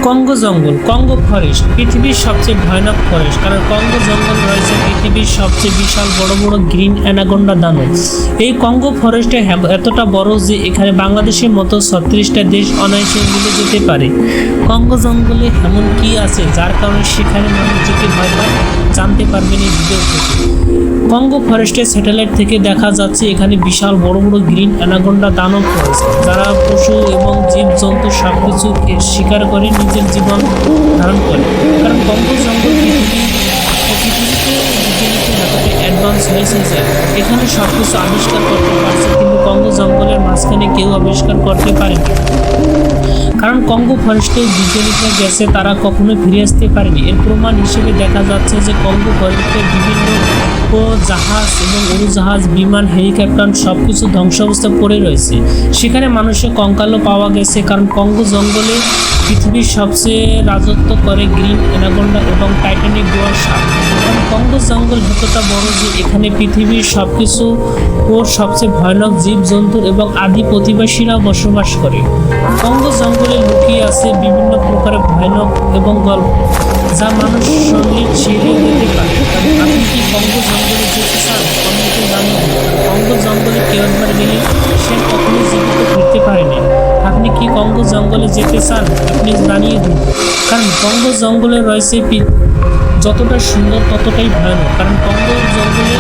Congo জঙ্গল, Congo forest পৃথিবীর সবচেয়ে ভয়ানক ফরেস্ট, কারণ কঙ্গো জঙ্গল রয়েছে পৃথিবীর সবচেয়ে বিশাল বড় বড় গ্রিন অ্যানাকোন্ডা দানব। এই কঙ্গো ফরেস্টে এতটা বড় যে এখানে বাংলাদেশের মতো 36টা দেশ অনায়াসে মিলে যেতে পারে। কঙ্গো জঙ্গলে এমন কি আছে যার কারণে সেখানে মানুষ যেতে ভয় পায়, জানতে পারবেন এই ভিডিও থেকে। কঙ্গো ফরেস্টের স্যাটেলাইট থেকে দেখা যাচ্ছে এখানে বিশাল বড় বড় গ্রিন অ্যানাকোন্ডা দানব রয়েছে, যারা পশু এবং জীবজন্তু সবকিছুকে শিকার করে নিজের জীবন ধারণ করে। কারণ কঙ্গো জঙ্গল পৃথিবীতে এতটাই অ্যাডভান্স হয়েছে যে এখানে সব কিছু আবিষ্কার করতে পারছে, কিন্তু কঙ্গো জঙ্গলের মাঝখানে কেউ আবিষ্কার করতে পারেনি। কারণ কঙ্গো ফরেস্টে বিজ্ঞানীরা গেছে, তারা কখনোই ফিরে আসতে পারেনি। এর প্রমাণ হিসেবে দেখা যাচ্ছে যে কঙ্গো ফরেস্টে বিভিন্ন জাহাজ এবং উড়োজাহাজ, বিমান, হেলিকপ্টার সব কিছু ধ্বংসাবস্থা পড়ে রয়েছে। সেখানে মানুষের কঙ্কালও পাওয়া গেছে, কারণ কঙ্গো জঙ্গলে পৃথিবীর সবচেয়ে রাজত্ব করে গ্রিন অ্যানাকোন্ডা এবং টাইটানিক গোয়ার সাপ। কারণ কঙ্গো জঙ্গল এতটা বড় যে এখানে পৃথিবীর সব কিছু ও সবচেয়ে ভয়ানক জীবজন্তু এবং আদি প্রতিবাসীরাও বসবাস করে। কঙ্গো জঙ্গলে লুকিয়ে আছে বিভিন্ন প্রকারের ভয়ানক এবং গল্প, যা মানুষ শরীর ছেড়ে যেতে পারে। আপনি কি কঙ্গো জঙ্গলে যেতে চান? কমেন্টে জানিয়ে দিন। কঙ্গো জঙ্গলে কেউ একবার গেলে সে কখনোই জীবিত ফিরতে পারেনি। আপনি কি কঙ্গো জঙ্গলে যেতে চান? আপনি জানিয়ে দিন। কারণ কঙ্গো জঙ্গলে রয়েছে যতটা সুন্দর ততটাই ভয়ানক। কারণ কঙ্গো জঙ্গলে